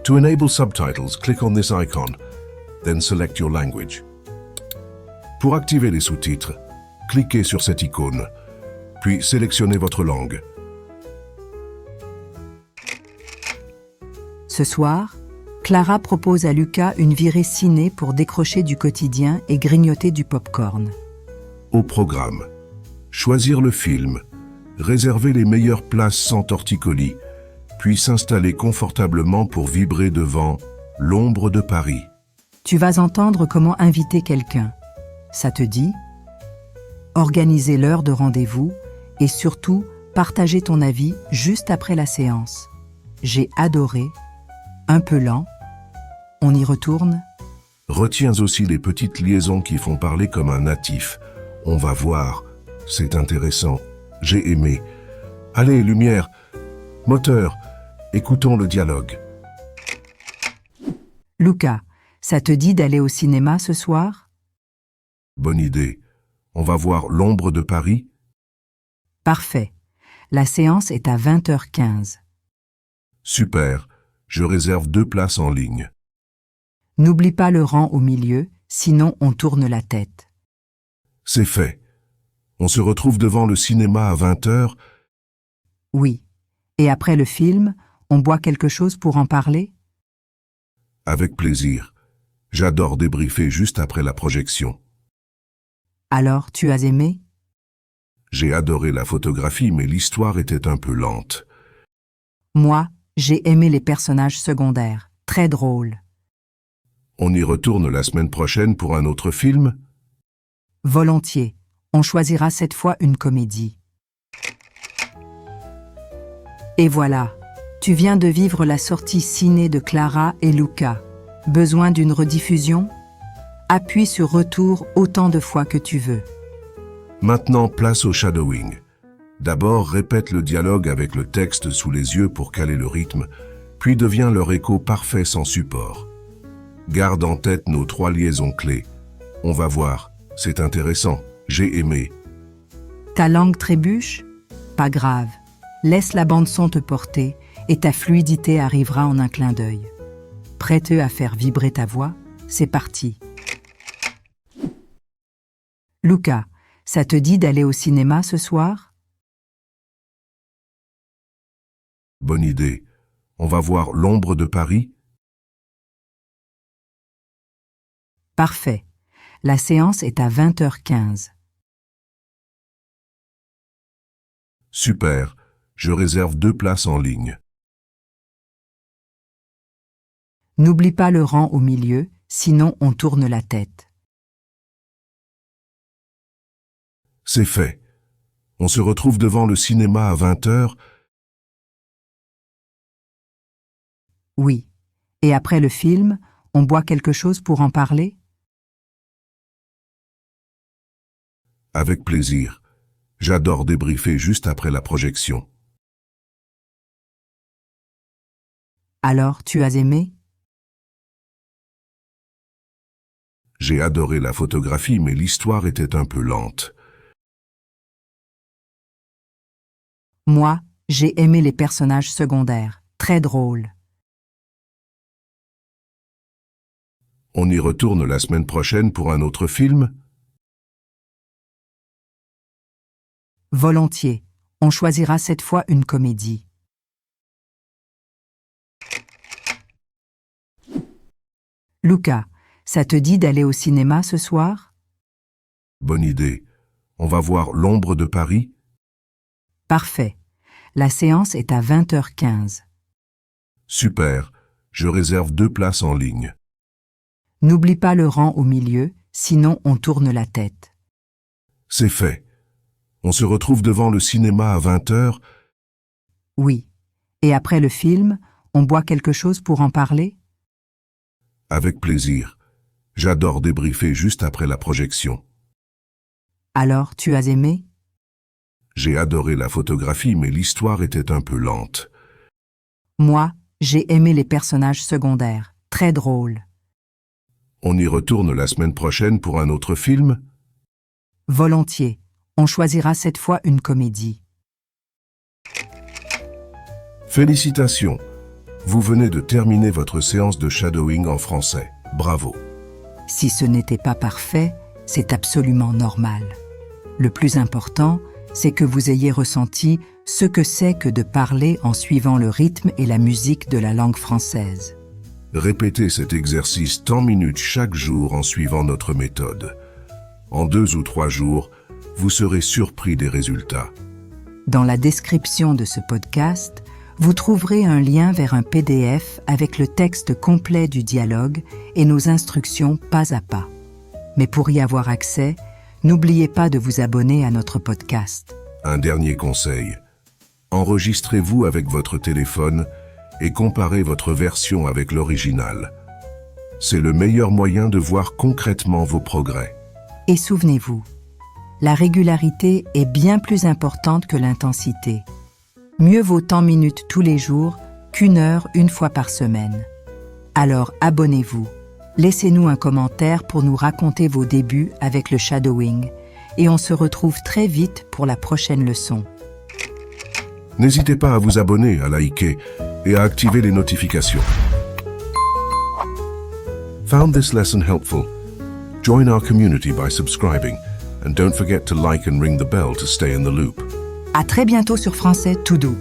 To enable subtitles, click on this icon, then select your language. Pour activer les sous-titres, cliquez sur cette icône, puis sélectionnez votre langue. Ce soir, Clara propose à Lucas une virée ciné pour décrocher du quotidien et grignoter du pop-corn. Au programme, choisir le film, réserver les meilleures places sans torticolis, puis s'installer confortablement pour vibrer devant L'ombre de Paris. Tu vas entendre comment inviter quelqu'un. Ça te dit? Organiser l'heure de rendez-vous et surtout partager ton avis juste après la séance. J'ai adoré. Un peu lent. On y retourne? Retiens aussi les petites liaisons qui font parler comme un natif. On va voir. C'est intéressant. J'ai aimé. Allez, lumière. Moteur. Écoutons le dialogue. Lucas, ça te dit d'aller au cinéma ce soir? Bonne idée. On va voir L'ombre de Paris? Parfait. La séance est à 20h15. Super. Je réserve 2 places en ligne. N'oublie pas le rang au milieu, sinon on tourne la tête. C'est fait. On se retrouve devant le cinéma à 20h. Oui. Et après le film, on boit quelque chose pour en parler? Avec plaisir. J'adore débriefer juste après la projection. Alors, tu as aimé? J'ai adoré la photographie, mais l'histoire était un peu lente. Moi, j'ai aimé les personnages secondaires. Très drôles. On y retourne la semaine prochaine pour un autre film? Volontiers. On choisira cette fois une comédie. Et voilà. Tu viens de vivre la sortie ciné de Clara et Lucas. Besoin d'une rediffusion? Appuie sur retour autant de fois que tu veux. Maintenant, place au shadowing. D'abord, répète le dialogue avec le texte sous les yeux pour caler le rythme, puis deviens leur écho parfait sans support. Garde en tête nos 3 liaisons clés. On va voir, c'est intéressant, j'ai aimé. Ta langue trébuche? Pas grave. Laisse la bande-son te porter et ta fluidité arrivera en un clin d'œil. Prête à faire vibrer ta voix? C'est parti. Lucas, ça te dit d'aller au cinéma ce soir? Bonne idée. On va voir L'ombre de Paris? Parfait. La séance est à 20h15. Super. Je réserve 2 places en ligne. N'oublie pas le rang au milieu, sinon on tourne la tête. C'est fait. On se retrouve devant le cinéma à 20h. Oui. Et après le film, on boit quelque chose pour en parler? Avec plaisir. J'adore débriefer juste après la projection. Alors, tu as aimé? J'ai adoré la photographie, mais l'histoire était un peu lente. Moi, j'ai aimé les personnages secondaires. Très drôles. On y retourne la semaine prochaine pour un autre film? Volontiers. On choisira cette fois une comédie. Lucas, ça te dit d'aller au cinéma ce soir? Bonne idée. On va voir L'ombre de Paris? Parfait. La séance est à 20h15. Super. Je réserve 2 places en ligne. N'oublie pas le rang au milieu, sinon on tourne la tête. C'est fait. On se retrouve devant le cinéma à 20h. Oui. Et après le film, on boit quelque chose pour en parler? Avec plaisir. J'adore débriefer juste après la projection. Alors, tu as aimé? J'ai adoré la photographie, mais l'histoire était un peu lente. Moi, j'ai aimé les personnages secondaires. Très drôles. On y retourne la semaine prochaine pour un autre film? Volontiers. On choisira cette fois une comédie. Félicitations. Vous venez de terminer votre séance de shadowing en français. Bravo. Si ce n'était pas parfait, c'est absolument normal. Le plus important, c'est que vous ayez ressenti ce que c'est que de parler en suivant le rythme et la musique de la langue française. Répétez cet exercice tant minutes chaque jour en suivant notre méthode. En 2 ou 3 jours, vous serez surpris des résultats. Dans la description de ce podcast, vous trouverez un lien vers un PDF avec le texte complet du dialogue et nos instructions pas à pas. Mais pour y avoir accès, n'oubliez pas de vous abonner à notre podcast. Un dernier conseil. Enregistrez-vous avec votre téléphone et comparez votre version avec l'original. C'est le meilleur moyen de voir concrètement vos progrès. Et souvenez-vous, la régularité est bien plus importante que l'intensité. Mieux vaut tant minutes tous les jours qu'1 heure une fois par semaine. Alors abonnez-vous, laissez-nous un commentaire pour nous raconter vos débuts avec le shadowing et on se retrouve très vite pour la prochaine leçon. N'hésitez pas à vous abonner, à liker et à activer les notifications. Found this lesson helpful? Join our community by subscribing and don't forget to like and ring the bell to stay in the loop. À très bientôt sur Français Tout Doux.